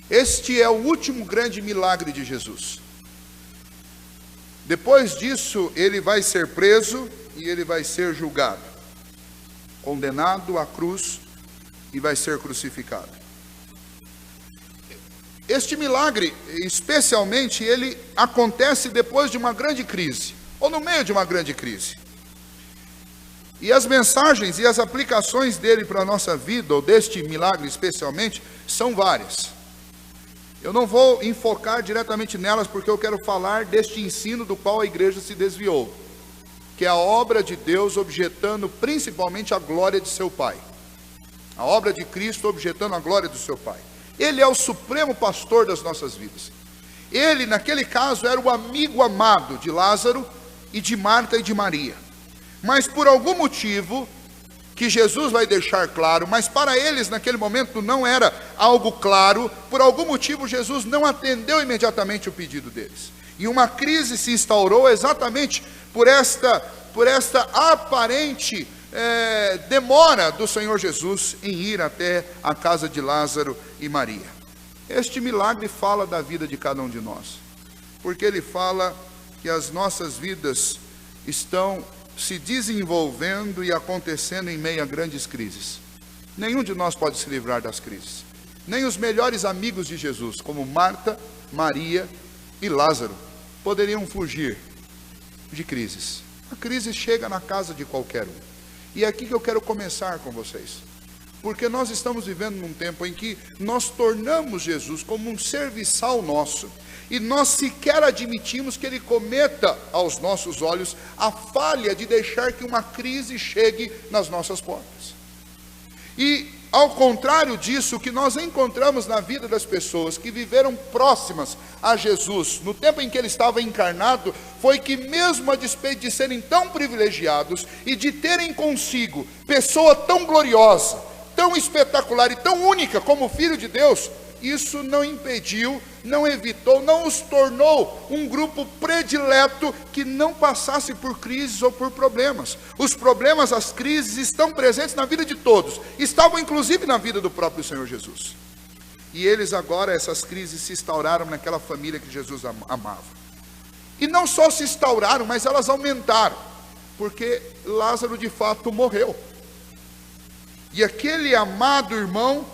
Este é o último grande milagre de Jesus. Depois disso, ele vai ser preso e ele vai ser julgado, condenado à cruz e vai ser crucificado. Este milagre, especialmente, ele acontece depois de uma grande crise, ou no meio de uma grande crise. E as mensagens e as aplicações dele para a nossa vida, ou deste milagre especialmente, são várias. Eu não vou enfocar diretamente nelas, porque eu quero falar deste ensino do qual a igreja se desviou, que é a obra de Deus objetando principalmente a glória de seu Pai. A obra de Cristo objetando a glória do seu Pai. Ele é o supremo pastor das nossas vidas. Ele, naquele caso, era o amigo amado de Lázaro e de Marta e de Maria. Mas por algum motivo, que Jesus vai deixar claro, mas para eles naquele momento não era algo claro, por algum motivo Jesus não atendeu imediatamente o pedido deles. E uma crise se instaurou exatamente por esta aparente demora do Senhor Jesus em ir até a casa de Lázaro e Maria. Este milagre fala da vida de cada um de nós, porque ele fala que as nossas vidas estão se desenvolvendo e acontecendo em meio a grandes crises. Nenhum de nós pode se livrar das crises, nem os melhores amigos de Jesus, como Marta, Maria e Lázaro, poderiam fugir de crises. A crise chega na casa de qualquer um. E é aqui que eu quero começar com vocês, porque nós estamos vivendo num tempo em que nós tornamos Jesus como um serviçal nosso, e nós sequer admitimos que ele cometa aos nossos olhos a falha de deixar que uma crise chegue nas nossas portas. E ao contrário disso, o que nós encontramos na vida das pessoas que viveram próximas a Jesus, no tempo em que ele estava encarnado, foi que mesmo a despeito de serem tão privilegiados e de terem consigo pessoa tão gloriosa, tão espetacular e tão única como o Filho de Deus, isso não impediu, não evitou, não os tornou um grupo predileto que não passasse por crises ou por problemas. Os problemas, as crises estão presentes na vida de todos, estavam inclusive na vida do próprio Senhor Jesus. E eles agora, essas crises se instauraram naquela família que Jesus amava. E não só se instauraram, mas elas aumentaram, porque Lázaro de fato morreu. E aquele amado irmão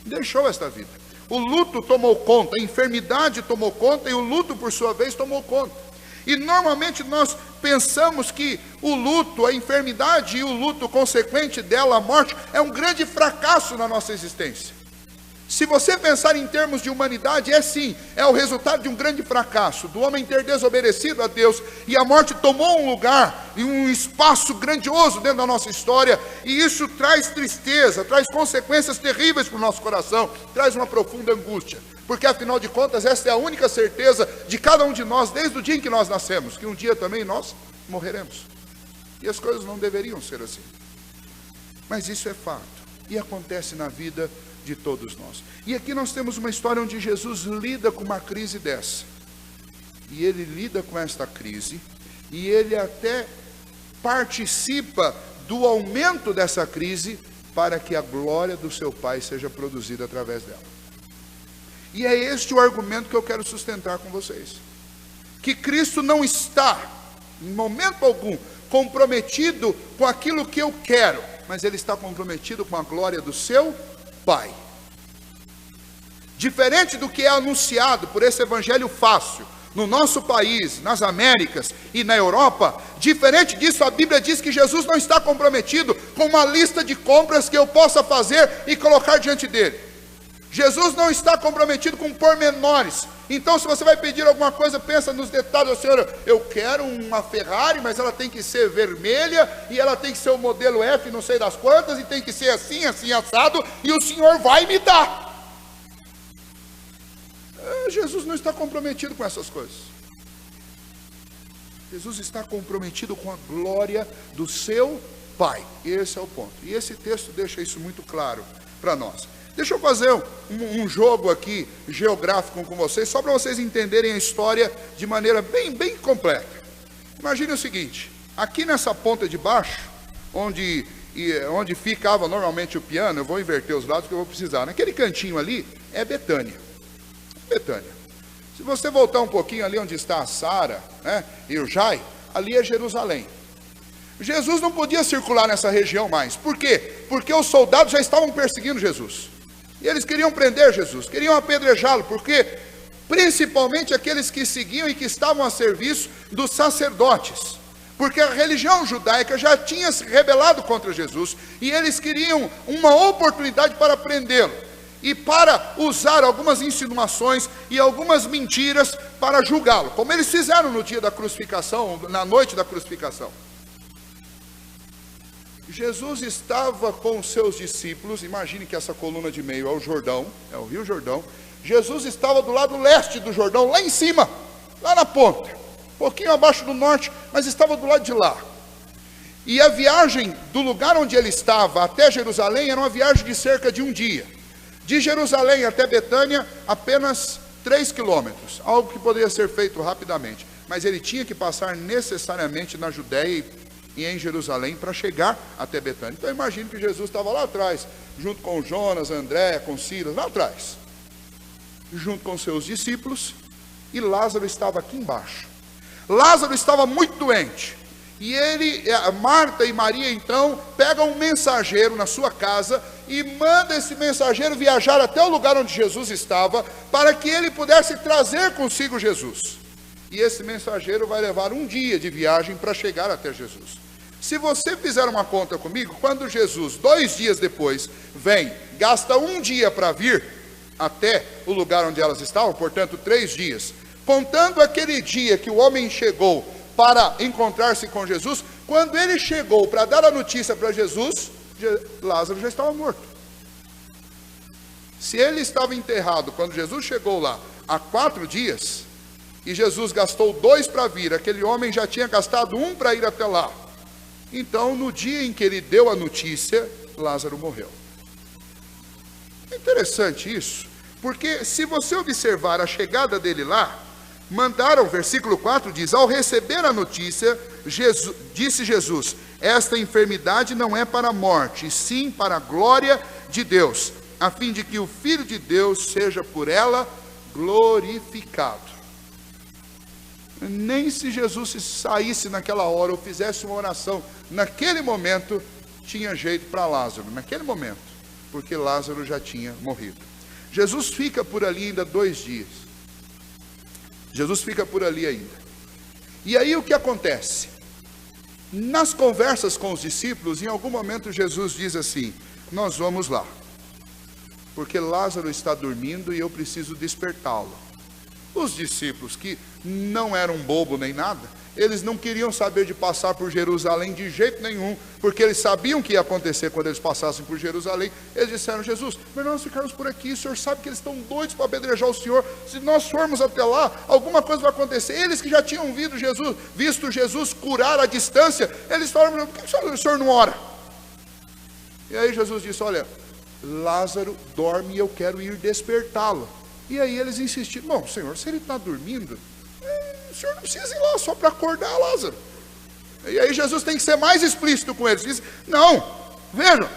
deixou esta vida. O luto tomou conta, a enfermidade tomou conta, e o luto, por sua vez, tomou conta. E normalmente nós pensamos que o luto, a enfermidade e o luto consequente dela, a morte, é um grande fracasso na nossa existência. Se você pensar em termos de humanidade, é sim, é o resultado de um grande fracasso, do homem ter desobedecido a Deus, e a morte tomou um lugar e um espaço grandioso dentro da nossa história, e isso traz tristeza, traz consequências terríveis para o nosso coração, traz uma profunda angústia, porque afinal de contas, essa é a única certeza de cada um de nós, desde o dia em que nós nascemos, que um dia também nós morreremos, e as coisas não deveriam ser assim, mas isso é fato, e acontece na vida de todos nós. E aqui nós temos uma história onde Jesus lida com uma crise dessa. E ele lida com esta crise, e ele até participa do aumento dessa crise para que a glória do seu Pai seja produzida através dela. E é este o argumento que eu quero sustentar com vocês. Que Cristo não está, em momento algum, comprometido com aquilo que eu quero, mas ele está comprometido com a glória do seu Pai. Diferente do que é anunciado por esse evangelho fácil, no nosso país, nas Américas e na Europa, diferente disso, a Bíblia diz que Jesus não está comprometido com uma lista de compras que eu possa fazer e colocar diante dele. Jesus não está comprometido com pormenores. Então, se você vai pedir alguma coisa, pensa nos detalhes. Senhor, eu quero uma Ferrari, mas ela tem que ser vermelha, e ela tem que ser o modelo F, não sei das quantas, e tem que ser assim, assim, assado, e o Senhor vai me dar. Jesus não está comprometido com essas coisas. Jesus está comprometido com a glória do seu Pai. Esse é o ponto. E esse texto deixa isso muito claro para nós. Deixa eu fazer um jogo aqui geográfico com vocês, só para vocês entenderem a história de maneira bem completa. Imagine o seguinte: aqui nessa ponta de baixo, onde ficava normalmente o piano, eu vou inverter os lados que eu vou precisar. Naquele cantinho ali é Betânia. Betânia. Se você voltar um pouquinho ali onde está a Sara, né, e o Jai, ali é Jerusalém. Jesus não podia circular nessa região mais. Por quê? Porque os soldados já estavam perseguindo Jesus. E eles queriam prender Jesus, queriam apedrejá-lo. Por quê? Principalmente aqueles que seguiam e que estavam a serviço dos sacerdotes. Porque a religião judaica já tinha se rebelado contra Jesus. E eles queriam uma oportunidade para prendê-lo. E para usar algumas insinuações e algumas mentiras para julgá-lo. Como eles fizeram no dia da crucificação, na noite da crucificação. Jesus estava com os seus discípulos, imagine que essa coluna de meio é o Jordão, é o Rio Jordão. Jesus estava do lado leste do Jordão, lá em cima, lá na ponta, um pouquinho abaixo do norte, mas estava do lado de lá. E a viagem do lugar onde ele estava até Jerusalém era uma viagem de cerca de um dia. De Jerusalém até Betânia, apenas 3 quilômetros, algo que poderia ser feito rapidamente. Mas ele tinha que passar necessariamente na Judéia e em Jerusalém para chegar até Betânia. Então imagine que Jesus estava lá atrás, junto com Jonas, André, com Silas, lá atrás, junto com seus discípulos, e Lázaro estava aqui embaixo. Lázaro estava muito doente, e Marta e Maria então pegam um mensageiro na sua casa e manda esse mensageiro viajar até o lugar onde Jesus estava, para que ele pudesse trazer consigo Jesus. E esse mensageiro vai levar um dia de viagem para chegar até Jesus. Se você fizer uma conta comigo, quando Jesus, 2 dias depois, vem, gasta um dia para vir até o lugar onde elas estavam, portanto 3 dias, contando aquele dia que o homem chegou para encontrar-se com Jesus, quando ele chegou para dar a notícia para Jesus, Lázaro já estava morto. Se ele estava enterrado quando Jesus chegou lá há 4 dias, e Jesus gastou 2 para vir, aquele homem já tinha gastado 1 para ir até lá. Então, no dia em que ele deu a notícia, Lázaro morreu. É interessante isso, porque se você observar a chegada dele lá, mandaram, versículo 4 diz, ao receber a notícia, disse Jesus, esta enfermidade não é para a morte, e sim para a glória de Deus, a fim de que o Filho de Deus seja por ela glorificado. Nem se Jesus saísse naquela hora ou fizesse uma oração naquele momento, tinha jeito para Lázaro, naquele momento, porque Lázaro já tinha morrido. Jesus fica por ali ainda 2 dias. Jesus fica por ali ainda. E aí o que acontece? Nas conversas com os discípulos, em algum momento Jesus diz assim, nós vamos lá, porque Lázaro está dormindo e eu preciso despertá-lo. Os discípulos, que não eram bobo nem nada, eles não queriam saber de passar por Jerusalém de jeito nenhum, porque eles sabiam o que ia acontecer quando eles passassem por Jerusalém. Eles disseram, Jesus, mas nós ficarmos por aqui, o Senhor sabe que eles estão doidos para apedrejar o Senhor, se nós formos até lá, alguma coisa vai acontecer. Eles que já tinham visto Jesus curar à distância, eles falaram, por que o Senhor não ora? E aí Jesus disse, olha, Lázaro dorme e eu quero ir despertá-lo. E aí eles insistiram, bom, Senhor, se ele está dormindo, o Senhor não precisa ir lá só para acordar Lázaro. E aí Jesus tem que ser mais explícito com eles. Diz, não, vejam,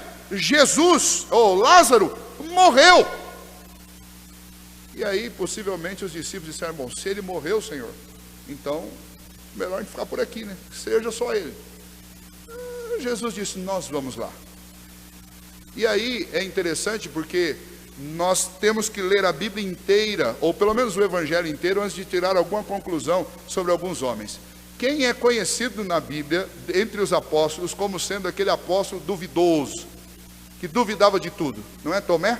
Lázaro morreu. E aí possivelmente os discípulos disseram, bom, se ele morreu, Senhor, então melhor a gente ficar por aqui, né? Seja só ele. Jesus disse, nós vamos lá. E aí é interessante porque nós temos que ler a Bíblia inteira, ou pelo menos o Evangelho inteiro, antes de tirar alguma conclusão sobre alguns homens. Quem é conhecido na Bíblia, entre os apóstolos, como sendo aquele apóstolo duvidoso, que duvidava de tudo? Não é Tomé?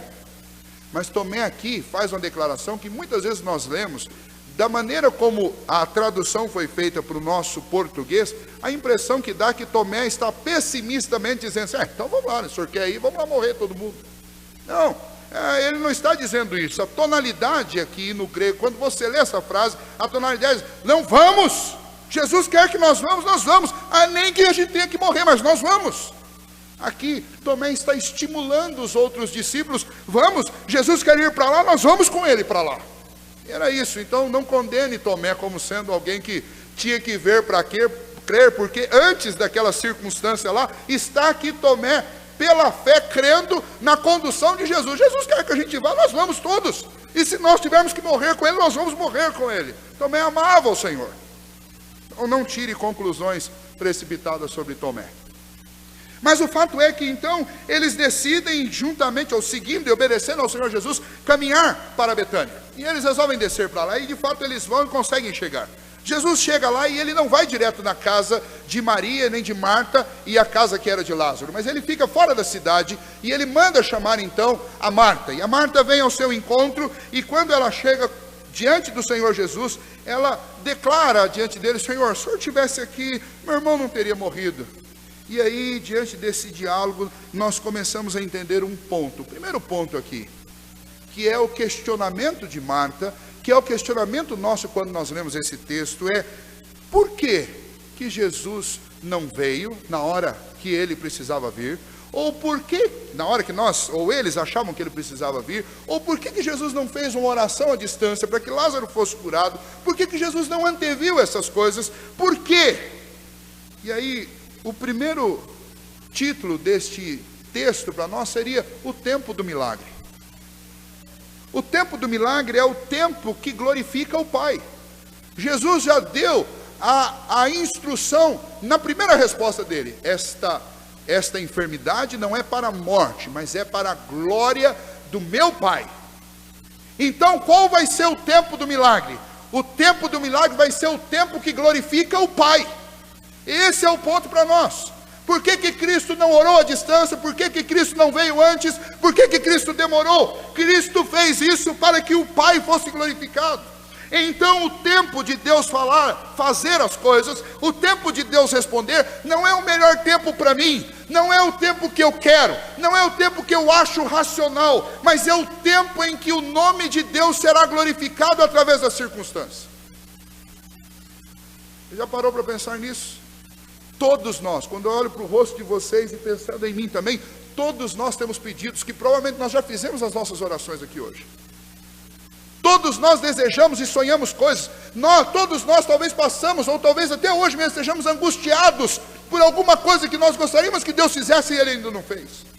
Mas Tomé aqui faz uma declaração que muitas vezes nós lemos, da maneira como a tradução foi feita para o nosso português, a impressão que dá é que Tomé está pessimistamente dizendo assim, então vamos lá, o senhor quer ir, vamos lá morrer todo mundo. Não, ele não está dizendo isso. A tonalidade aqui no grego, quando você lê essa frase, a tonalidade diz, não vamos, Jesus quer que nós vamos, nem que a gente tenha que morrer, mas nós vamos. Aqui, Tomé está estimulando os outros discípulos, vamos, Jesus quer ir para lá, nós vamos com ele para lá. Era isso, então não condene Tomé como sendo alguém que tinha que ver para crer, porque antes daquela circunstância lá, está aqui Tomé pela fé, crendo na condução de Jesus. Jesus quer que a gente vá, nós vamos todos. E se nós tivermos que morrer com ele, nós vamos morrer com ele. Tomé amava o Senhor. Então não tire conclusões precipitadas sobre Tomé. Mas o fato é que então eles decidem juntamente, ou seguindo e obedecendo ao Senhor Jesus, caminhar para Betânia. E eles resolvem descer para lá, e de fato eles vão e conseguem chegar. Jesus chega lá e ele não vai direto na casa de Maria nem de Marta e a casa que era de Lázaro, mas ele fica fora da cidade e ele manda chamar então a Marta. E a Marta vem ao seu encontro, e quando ela chega diante do Senhor Jesus, ela declara diante dele: Senhor, se o Senhor estivesse aqui, meu irmão não teria morrido. E aí, diante desse diálogo, nós começamos a entender um ponto. O primeiro ponto aqui, que é o questionamento de Marta, que é o questionamento nosso quando nós lemos esse texto, é: por que Jesus não veio na hora que ele precisava vir? Ou por que, na hora que nós, ou eles achavam que ele precisava vir? Ou por que Jesus não fez uma oração à distância para que Lázaro fosse curado? Por que Jesus não anteviu essas coisas? Por quê? E aí, o primeiro título deste texto para nós seria o tempo do milagre. O tempo do milagre é o tempo que glorifica o Pai. Jesus já deu a instrução na primeira resposta dele: esta enfermidade não é para a morte, mas é para a glória do meu Pai. Então qual vai ser o tempo do milagre? O tempo do milagre vai ser o tempo que glorifica o Pai. Esse é o ponto para nós. Por que Cristo não orou à distância? Por que Cristo não veio antes? Por que Cristo demorou? Cristo fez isso para que o Pai fosse glorificado. Então o tempo de Deus fazer as coisas, o tempo de Deus responder, não é o melhor tempo para mim, não é o tempo que eu quero, não é o tempo que eu acho racional, mas é o tempo em que o nome de Deus será glorificado através das circunstâncias. Você já parou para pensar nisso? Todos nós, quando eu olho para o rosto de vocês e pensando em mim também, todos nós temos pedidos que provavelmente nós já fizemos as nossas orações aqui hoje. Todos nós desejamos e sonhamos coisas. Todos nós talvez passamos, ou talvez até hoje mesmo estejamos angustiados por alguma coisa que nós gostaríamos que Deus fizesse e Ele ainda não fez.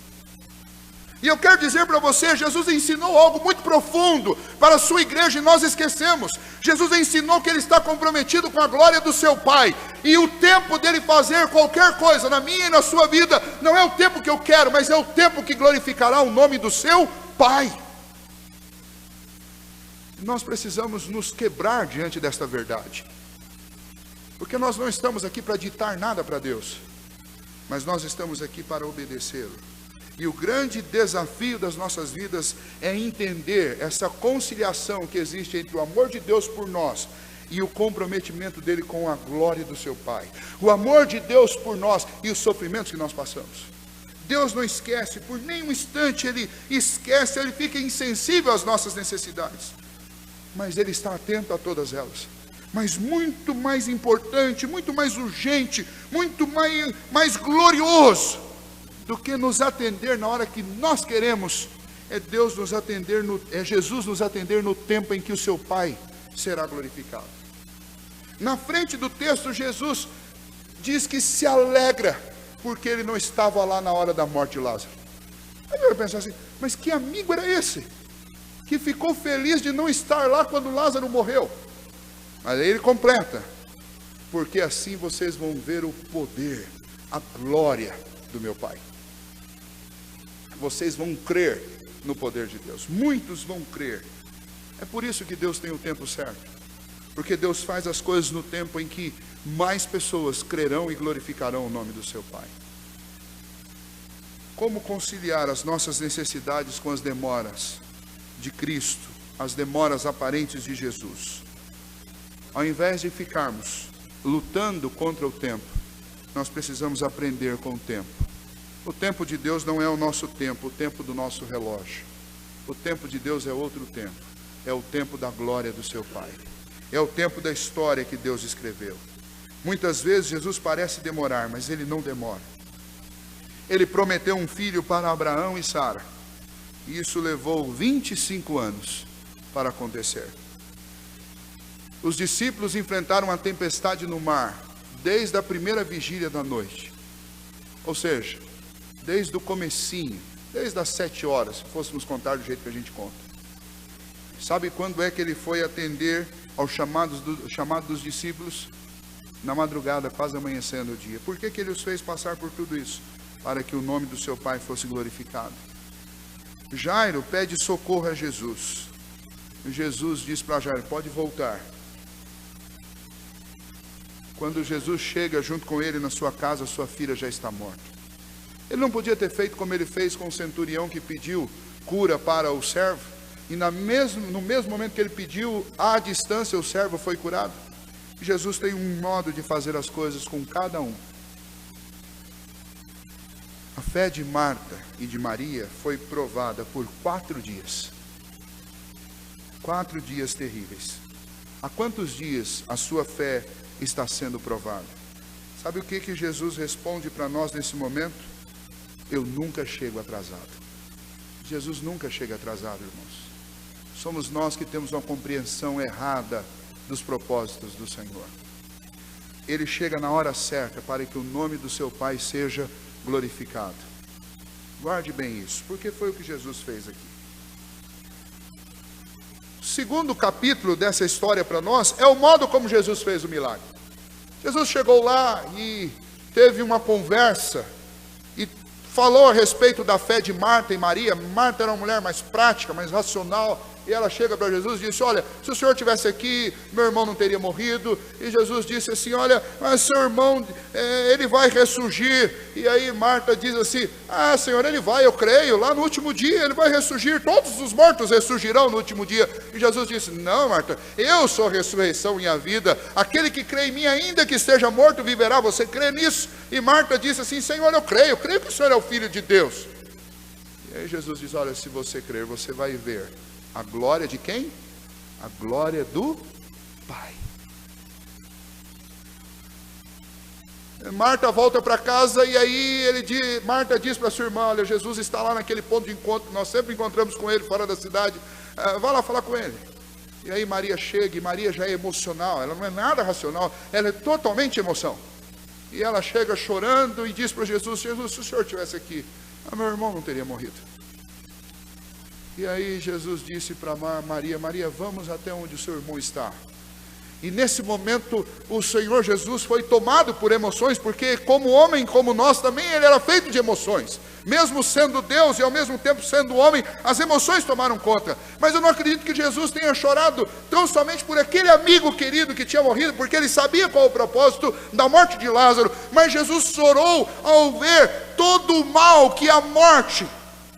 E eu quero dizer para você, Jesus ensinou algo muito profundo para a sua igreja e nós esquecemos. Jesus ensinou que Ele está comprometido com a glória do seu Pai. E o tempo dele fazer qualquer coisa na minha e na sua vida, não é o tempo que eu quero, mas é o tempo que glorificará o nome do seu Pai. Nós precisamos nos quebrar diante desta verdade. Porque nós não estamos aqui para ditar nada para Deus, mas nós estamos aqui para obedecê-lo. E o grande desafio das nossas vidas é entender essa conciliação que existe entre o amor de Deus por nós e o comprometimento dele com a glória do seu Pai. O amor de Deus por nós e os sofrimentos que nós passamos. Deus não esquece, por nenhum instante ele esquece, ele fica insensível às nossas necessidades. Mas ele está atento a todas elas. Mas muito mais importante, muito mais urgente, muito mais glorioso do que nos atender na hora que nós queremos, é Jesus nos atender no tempo em que o seu Pai será glorificado. Na frente do texto, Jesus diz que se alegra porque ele não estava lá na hora da morte de Lázaro. Aí eu pensar assim, mas que amigo era esse que ficou feliz de não estar lá quando Lázaro morreu? Mas aí ele completa: porque assim vocês vão ver o poder, a glória do meu Pai. Vocês vão crer no poder de Deus. Muitos vão crer. É por isso que Deus tem o tempo certo. Porque Deus faz as coisas no tempo em que mais pessoas crerão e glorificarão o nome do seu Pai. Como conciliar as nossas necessidades com as demoras de Cristo, as demoras aparentes de Jesus? Ao invés de ficarmos lutando contra o tempo, nós precisamos aprender com o tempo. O tempo de Deus não é o nosso tempo, o tempo do nosso relógio. O tempo de Deus é outro tempo. É o tempo da glória do seu Pai. É o tempo da história que Deus escreveu. Muitas vezes Jesus parece demorar, mas ele não demora. Ele prometeu um filho para Abraão e Sara. E isso levou 25 anos para acontecer. Os discípulos enfrentaram uma tempestade no mar, desde a primeira vigília da noite. Ou seja, desde o comecinho, desde as 7 horas, se fôssemos contar do jeito que a gente conta. Sabe quando é que ele foi atender ao chamado dos discípulos? Na madrugada, quase amanhecendo o dia. Por que ele os fez passar por tudo isso? Para que o nome do seu Pai fosse glorificado. Jairo pede socorro a Jesus. Jesus diz para Jairo: pode voltar. Quando Jesus chega junto com ele na sua casa, sua filha já está morta. Ele não podia ter feito como ele fez com o centurião que pediu cura para o servo, e no mesmo momento que ele pediu, à distância o servo foi curado. Jesus tem um modo de fazer as coisas com cada um. A fé de Marta e de Maria foi provada por 4 dias. 4 dias terríveis. Há quantos dias a sua fé está sendo provada? Sabe o que Jesus responde para nós nesse momento? Eu nunca chego atrasado. Jesus nunca chega atrasado, irmãos. Somos nós que temos uma compreensão errada dos propósitos do Senhor. Ele chega na hora certa para que o nome do seu Pai seja glorificado. Guarde bem isso, porque foi o que Jesus fez aqui. O segundo capítulo dessa história para nós é o modo como Jesus fez o milagre. Jesus chegou lá e teve uma conversa e falou a respeito da fé de Marta e Maria. Marta era uma mulher mais prática, mais racional. E ela chega para Jesus e disse: olha, se o senhor estivesse aqui, meu irmão não teria morrido. E Jesus disse assim: olha, mas seu irmão, ele vai ressurgir. E aí Marta diz assim: ah, Senhor, ele vai, eu creio, lá no último dia ele vai ressurgir, todos os mortos ressurgirão no último dia. E Jesus disse: não, Marta, eu sou a ressurreição e a vida, aquele que crê em mim, ainda que esteja morto, viverá. Você crê nisso? E Marta disse assim: Senhor, eu creio que o Senhor é o Filho de Deus. E aí Jesus diz: olha, se você crer, você vai ver a glória de quem? A glória do Pai. Marta volta para casa e aí Marta diz para sua irmã: olha, Jesus está lá naquele ponto de encontro, nós sempre encontramos com ele fora da cidade, vá lá falar com ele. E aí Maria chega, e Maria já é emocional, ela não é nada racional, ela é totalmente emoção. E ela chega chorando e diz para Jesus: Jesus, se o senhor estivesse aqui, meu irmão não teria morrido. E aí Jesus disse para Maria: Maria, vamos até onde o seu irmão está. E nesse momento o Senhor Jesus foi tomado por emoções, porque como homem, como nós também, ele era feito de emoções. Mesmo sendo Deus e ao mesmo tempo sendo homem, as emoções tomaram conta. Mas eu não acredito que Jesus tenha chorado tão somente por aquele amigo querido que tinha morrido, porque ele sabia qual o propósito da morte de Lázaro. Mas Jesus chorou ao ver todo o mal que a morte,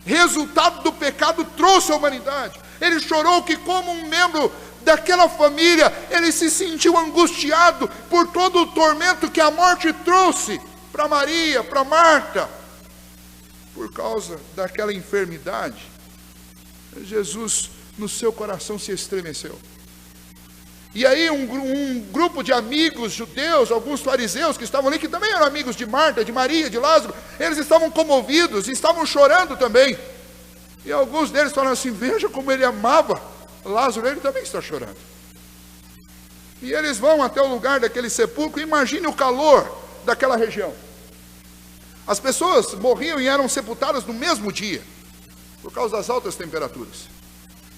resultado do pecado, trouxe à humanidade. Ele chorou que, como um membro daquela família, ele se sentiu angustiado por todo o tormento que a morte trouxe para Maria, para Marta, por causa daquela enfermidade. Jesus, no seu coração, se estremeceu. E aí um grupo de amigos judeus, alguns fariseus que estavam ali, que também eram amigos de Marta, de Maria, de Lázaro, eles estavam comovidos, estavam chorando também. E alguns deles falaram assim: veja como ele amava Lázaro, ele também está chorando. E eles vão até o lugar daquele sepulcro, imagine o calor daquela região. As pessoas morriam e eram sepultadas no mesmo dia, por causa das altas temperaturas.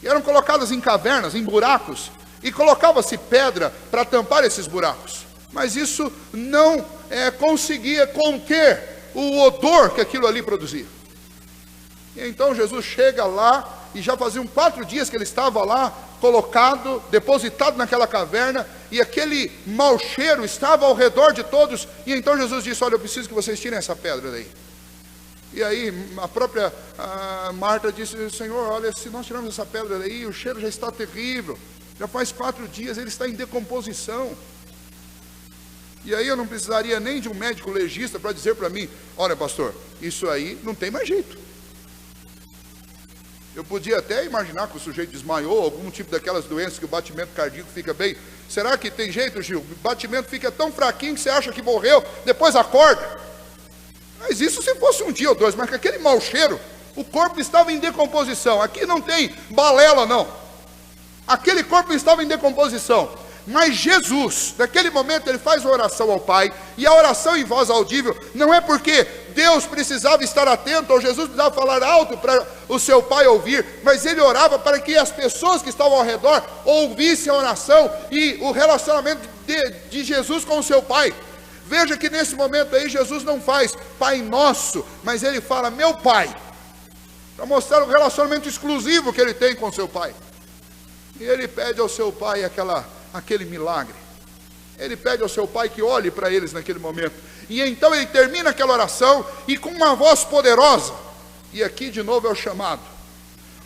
E eram colocadas em cavernas, em buracos, e colocava-se pedra para tampar esses buracos. Mas isso não conseguia conter o odor que aquilo ali produzia. E então Jesus chega lá, e já faziam 4 dias que ele estava lá, colocado, depositado naquela caverna, e aquele mau cheiro estava ao redor de todos. E então Jesus disse: olha, eu preciso que vocês tirem essa pedra daí. E aí a própria Marta disse: Senhor, olha, se nós tirarmos essa pedra daí, o cheiro já está terrível. Já faz 4 dias, ele está em decomposição. E aí eu não precisaria nem de um médico legista para dizer para mim: olha, pastor, isso aí não tem mais jeito. Eu podia até imaginar que o sujeito desmaiou, algum tipo daquelas doenças que o batimento cardíaco fica bem. Será que tem jeito, Gil? O batimento fica tão fraquinho que você acha que morreu, depois acorda. Mas isso se fosse um dia ou 2, mas com aquele mau cheiro, o corpo estava em decomposição. Aqui não tem balela, não. Aquele corpo estava em decomposição. Mas Jesus, naquele momento, ele faz uma oração ao Pai, e a oração em voz audível não é porque Deus precisava estar atento, ou Jesus precisava falar alto para o seu pai ouvir, mas ele orava para que as pessoas que estavam ao redor ouvissem a oração e o relacionamento de Jesus com o seu pai. Veja que nesse momento aí Jesus não faz Pai Nosso, mas ele fala meu Pai, para mostrar o relacionamento exclusivo que ele tem com o seu pai. E ele pede ao seu pai aquele milagre. Ele pede ao seu pai que olhe para eles naquele momento. E então ele termina aquela oração e com uma voz poderosa. E aqui de novo é o chamado.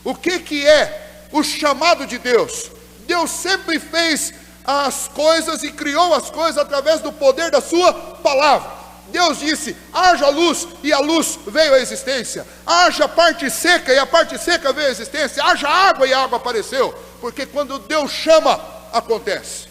O que é o chamado de Deus? Deus sempre fez as coisas e criou as coisas através do poder da sua palavra. Deus disse, haja luz, e a luz veio à existência. Haja parte seca, e a parte seca veio à existência. Haja água, e a água apareceu. Porque quando Deus chama, acontece.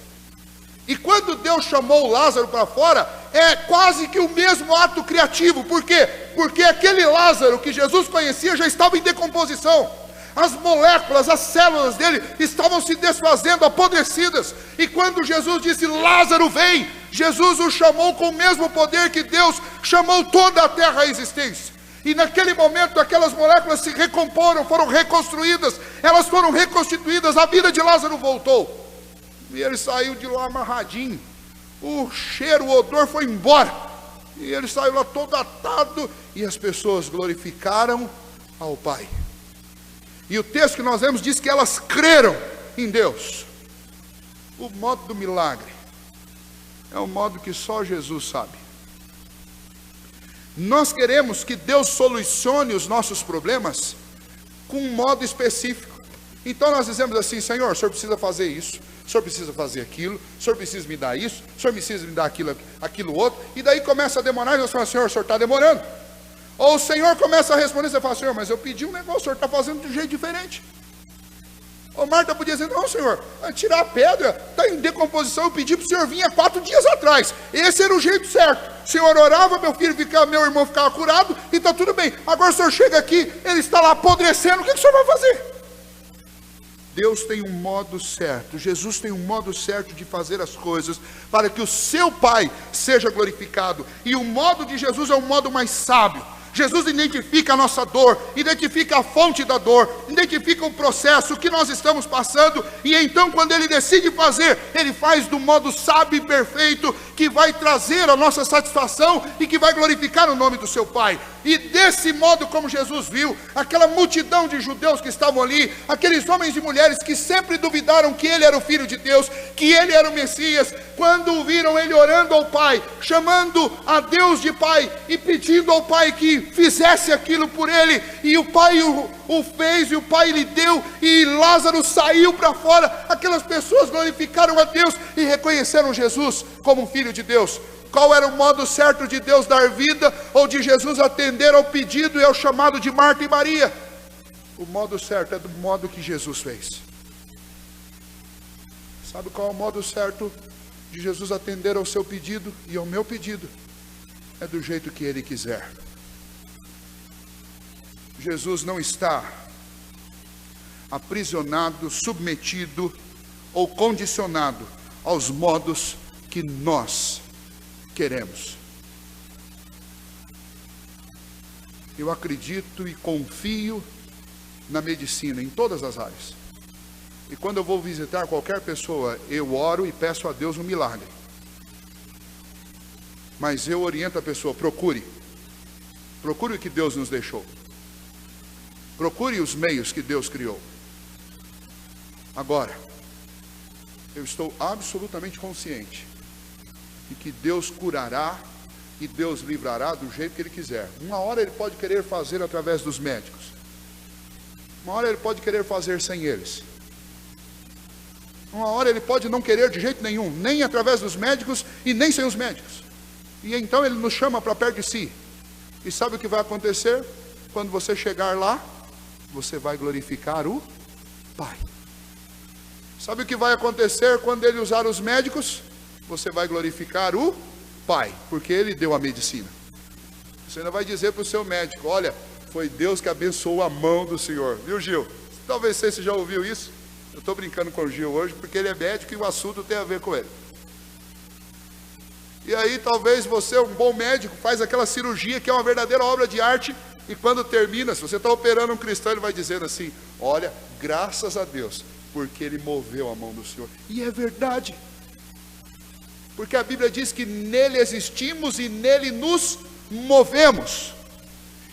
E quando Deus chamou Lázaro para fora, é quase que o mesmo ato criativo. Por quê? Porque aquele Lázaro que Jesus conhecia já estava em decomposição. As moléculas, as células dele estavam se desfazendo, apodrecidas. E quando Jesus disse, Lázaro vem, Jesus o chamou com o mesmo poder que Deus chamou toda a terra à existência. E naquele momento aquelas moléculas se recomporam, foram reconstruídas, elas foram reconstituídas, a vida de Lázaro voltou. E ele saiu de lá amarradinho, o cheiro, o odor foi embora. E ele saiu lá todo atado, e as pessoas glorificaram ao Pai. E o texto que nós lemos diz que elas creram em Deus. O modo do milagre é o modo que só Jesus sabe. Nós queremos que Deus solucione os nossos problemas com um modo específico. Então nós dizemos assim, Senhor, o Senhor precisa fazer isso, o Senhor precisa fazer aquilo, o Senhor precisa me dar isso, o Senhor precisa me dar aquilo outro. E daí começa a demorar, e nós falamos, Senhor, o Senhor está demorando. Ou o Senhor começa a responder, você fala, Senhor, mas eu pedi um negócio, o Senhor está fazendo de um jeito diferente. Ou Marta podia dizer, não Senhor, tirar a pedra, está em decomposição, eu pedi para o Senhor vir há 4 dias atrás. Esse era o jeito certo. O Senhor orava, meu irmão ficava curado, e está tudo bem. Agora o Senhor chega aqui, ele está lá apodrecendo, o que o Senhor vai fazer? Deus tem um modo certo, Jesus tem um modo certo de fazer as coisas, para que o seu Pai seja glorificado. E o modo de Jesus é um modo mais sábio. Jesus identifica a nossa dor, identifica a fonte da dor, identifica o processo que nós estamos passando, e então quando Ele decide fazer, Ele faz do modo sábio e perfeito, que vai trazer a nossa satisfação e que vai glorificar o nome do seu Pai. E desse modo como Jesus viu, aquela multidão de judeus que estavam ali, aqueles homens e mulheres que sempre duvidaram que Ele era o Filho de Deus, que Ele era o Messias, quando viram Ele orando ao Pai, chamando a Deus de Pai e pedindo ao Pai que fizesse aquilo por ele, e o Pai o fez, e o Pai lhe deu, e Lázaro saiu para fora, aquelas pessoas glorificaram a Deus e reconheceram Jesus como um Filho de Deus. Qual era o modo certo de Deus dar vida, ou de Jesus atender ao pedido e ao chamado de Marta e Maria? O modo certo é do modo que Jesus fez. Sabe qual é o modo certo de Jesus atender ao seu pedido e ao meu pedido? É do jeito que Ele quiser. Jesus não está aprisionado, submetido ou condicionado aos modos que nós queremos. Eu acredito e confio na medicina, em todas as áreas. E quando eu vou visitar qualquer pessoa, eu oro e peço a Deus um milagre. Mas eu oriento a pessoa, procure o que Deus nos deixou. Procure os meios que Deus criou. Agora, eu estou absolutamente consciente de que Deus curará e Deus livrará do jeito que Ele quiser. Uma hora Ele pode querer fazer através dos médicos. Uma hora Ele pode querer fazer sem eles. Uma hora Ele pode não querer de jeito nenhum, nem através dos médicos e nem sem os médicos. E então Ele nos chama para perto de si. E sabe o que vai acontecer? Quando você chegar lá, você vai glorificar o Pai. Sabe o que vai acontecer quando Ele usar os médicos? Você vai glorificar o Pai, porque Ele deu a medicina. Você ainda vai dizer para o seu médico, olha, foi Deus que abençoou a mão do Senhor. Viu, Gil? Talvez você já ouviu isso. Eu estou brincando com o Gil hoje, porque ele é médico e o assunto tem a ver com ele. E aí talvez você, um bom médico, faz aquela cirurgia que é uma verdadeira obra de arte, e quando termina, se você está operando um cristão, ele vai dizendo assim: olha, graças a Deus, porque Ele moveu a mão do Senhor. E é verdade, porque a Bíblia diz que nele existimos e nele nos movemos.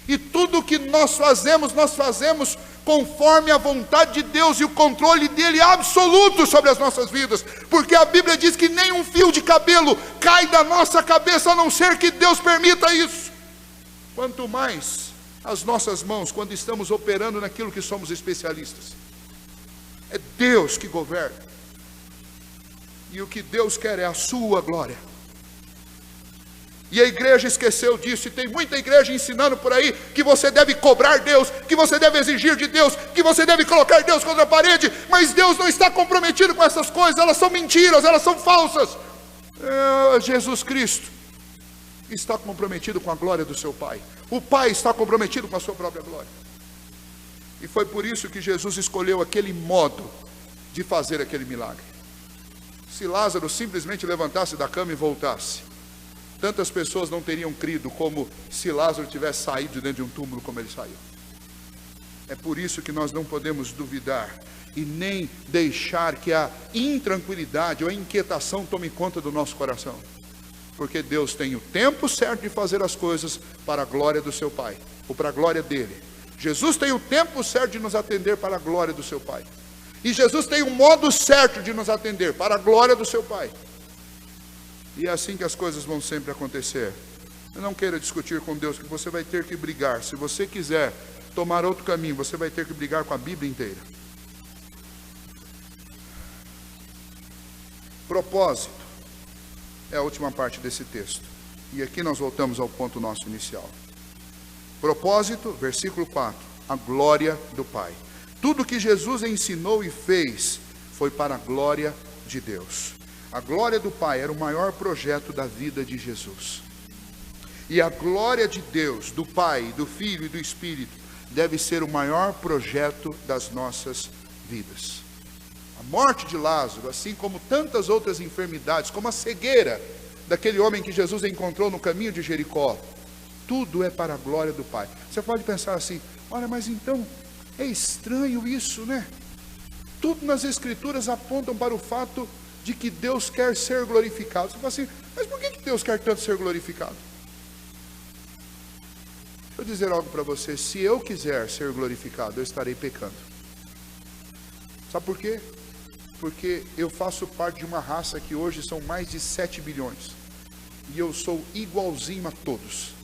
E tudo que nós fazemos conforme a vontade de Deus e o controle dele absoluto sobre as nossas vidas, porque a Bíblia diz que nem um fio de cabelo cai da nossa cabeça, a não ser que Deus permita isso. Quanto mais as nossas mãos, quando estamos operando naquilo que somos especialistas. É Deus que governa, e o que Deus quer é a sua glória. E a igreja esqueceu disso, e tem muita igreja ensinando por aí que você deve cobrar Deus, que você deve exigir de Deus, que você deve colocar Deus contra a parede, mas Deus não está comprometido com essas coisas, elas são mentiras, elas são falsas. Jesus Cristo está comprometido com a glória do seu Pai, o Pai está comprometido com a sua própria glória, e foi por isso que Jesus escolheu aquele modo de fazer aquele milagre. Se Lázaro simplesmente levantasse da cama e voltasse, tantas pessoas não teriam crido como se Lázaro tivesse saído de dentro de um túmulo como ele saiu. É por isso que nós não podemos duvidar e nem deixar que a intranquilidade ou a inquietação tome conta do nosso coração, porque Deus tem o tempo certo de fazer as coisas para a glória do seu Pai, ou para a glória dele. Jesus tem o tempo certo de nos atender para a glória do seu Pai, e Jesus tem o modo certo de nos atender para a glória do seu Pai. E é assim que as coisas vão sempre acontecer. Eu não quero discutir com Deus, que você vai ter que brigar. Se você quiser tomar outro caminho, você vai ter que brigar com a Bíblia inteira. Propósito é a última parte desse texto. E aqui nós voltamos ao ponto nosso inicial. Propósito, versículo 4. A glória do Pai. Tudo que Jesus ensinou e fez foi para a glória de Deus. A glória do Pai era o maior projeto da vida de Jesus. E a glória de Deus, do Pai, do Filho e do Espírito, deve ser o maior projeto das nossas vidas. A morte de Lázaro, assim como tantas outras enfermidades, como a cegueira daquele homem que Jesus encontrou no caminho de Jericó, tudo é para a glória do Pai. Você pode pensar assim: olha, mas então é estranho isso, né? Tudo nas Escrituras apontam para o fato de que Deus quer ser glorificado. Você fala assim: mas por que Deus quer tanto ser glorificado? Deixa eu dizer algo para você: se eu quiser ser glorificado, eu estarei pecando. Sabe por quê? Porque eu faço parte de uma raça que hoje são mais de 7 bilhões, e eu sou igualzinho a todos.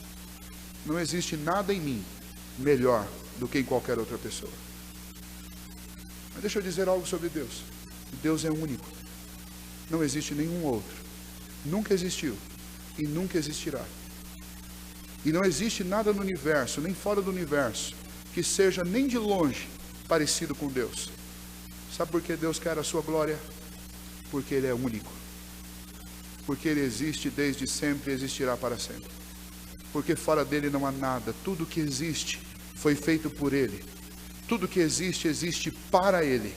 Não existe nada em mim melhor do que em qualquer outra pessoa. Mas deixa eu dizer algo sobre Deus. Deus é único. Não existe nenhum outro. Nunca existiu e nunca existirá. E não existe nada no universo, nem fora do universo, que seja nem de longe parecido com Deus. Sabe por que Deus quer a sua glória? Porque Ele é único. Porque Ele existe desde sempre e existirá para sempre. Porque fora dele não há nada. Tudo que existe foi feito por Ele. Tudo que existe, existe para Ele.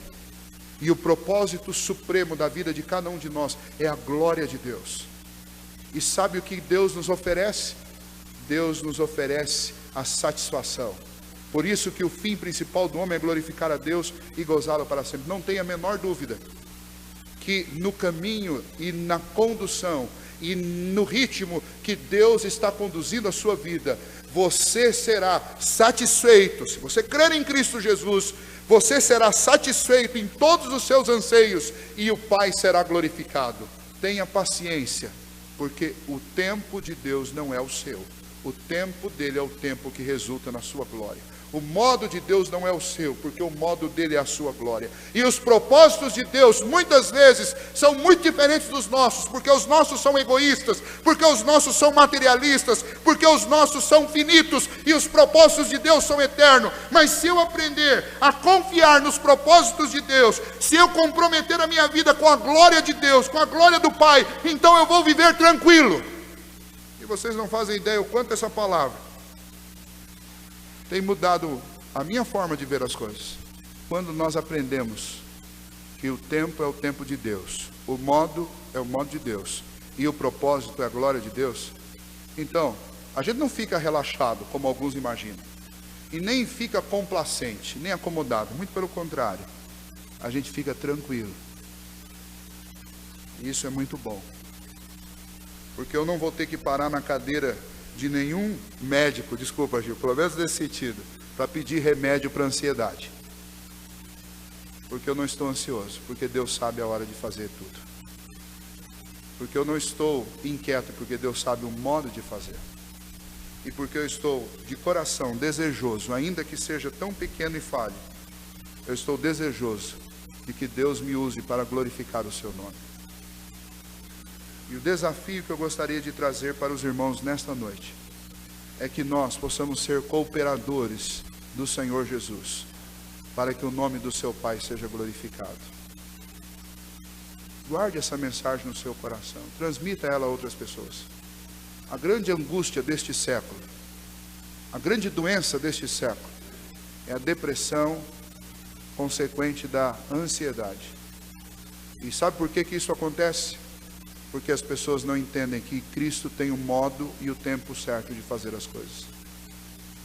E o propósito supremo da vida de cada um de nós é a glória de Deus. E sabe o que Deus nos oferece? Deus nos oferece a satisfação. Por isso que o fim principal do homem é glorificar a Deus e gozá-lo para sempre. Não tenha a menor dúvida que no caminho e na condução e no ritmo que Deus está conduzindo a sua vida, você será satisfeito. Se você crer em Cristo Jesus, você será satisfeito em todos os seus anseios e o Pai será glorificado. Tenha paciência, porque o tempo de Deus não é o seu. O tempo dele é o tempo que resulta na sua glória. O modo de Deus não é o seu, porque o modo dele é a sua glória. E os propósitos de Deus, muitas vezes, são muito diferentes dos nossos, porque os nossos são egoístas, porque os nossos são materialistas, porque os nossos são finitos, e os propósitos de Deus são eternos. Mas se eu aprender a confiar nos propósitos de Deus, se eu comprometer a minha vida com a glória de Deus, com a glória do Pai, então eu vou viver tranquilo. E vocês não fazem ideia o quanto essa palavra tem mudado a minha forma de ver as coisas. Quando nós aprendemos que o tempo é o tempo de Deus, o modo é o modo de Deus, e o propósito é a glória de Deus, então, a gente não fica relaxado, como alguns imaginam, e nem fica complacente, nem acomodado, muito pelo contrário, a gente fica tranquilo. E isso é muito bom, porque eu não vou ter que parar na cadeira de nenhum médico, desculpa, Gil, pelo menos nesse sentido, para pedir remédio para ansiedade, porque eu não estou ansioso, porque Deus sabe a hora de fazer tudo. Porque eu não estou inquieto, porque Deus sabe o modo de fazer. E porque eu estou de coração desejoso, ainda que seja tão pequeno e falho, eu estou desejoso de que Deus me use para glorificar o seu nome. E o desafio que eu gostaria de trazer para os irmãos nesta noite é que nós possamos ser cooperadores do Senhor Jesus, para que o nome do seu Pai seja glorificado. Guarde essa mensagem no seu coração. Transmita ela a outras pessoas. A grande angústia deste século, a grande doença deste século, é a depressão consequente da ansiedade. E sabe por que isso acontece? Porque as pessoas não entendem que Cristo tem o modo e o tempo certo de fazer as coisas.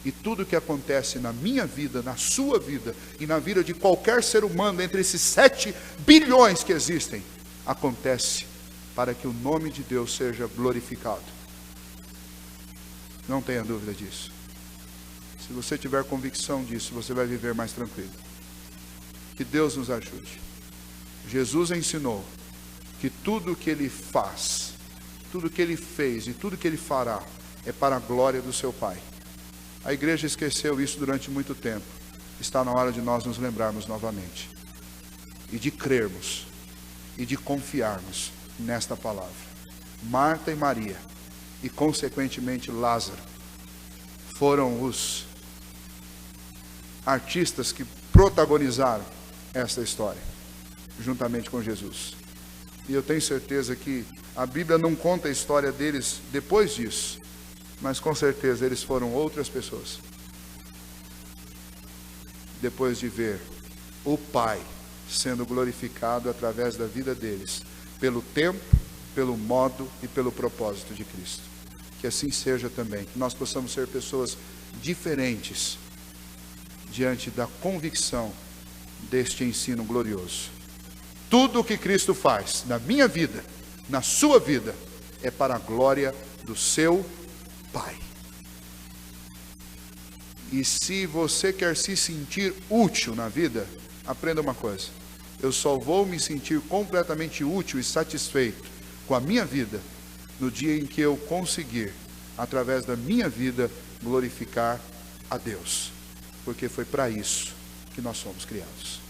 E tudo que acontece na minha vida, na sua vida e na vida de qualquer ser humano, entre esses 7 bilhões que existem, acontece para que o nome de Deus seja glorificado. Não tenha dúvida disso. Se você tiver convicção disso, você vai viver mais tranquilo. Que Deus nos ajude. Jesus ensinou que tudo o que Ele faz, tudo o que Ele fez e tudo o que Ele fará é para a glória do seu Pai. A igreja esqueceu isso durante muito tempo. Está na hora de nós nos lembrarmos novamente e de crermos e de confiarmos nesta palavra. Marta e Maria, e consequentemente Lázaro, foram os artistas que protagonizaram esta história, juntamente com Jesus. E eu tenho certeza que a Bíblia não conta a história deles depois disso, mas com certeza eles foram outras pessoas, depois de ver o Pai sendo glorificado através da vida deles, pelo tempo, pelo modo e pelo propósito de Cristo. Que assim seja também, que nós possamos ser pessoas diferentes diante da convicção deste ensino glorioso. Tudo o que Cristo faz na minha vida, na sua vida, é para a glória do seu Pai. E se você quer se sentir útil na vida, aprenda uma coisa: eu só vou me sentir completamente útil e satisfeito com a minha vida no dia em que eu conseguir, através da minha vida, glorificar a Deus. Porque foi para isso que nós fomos criados.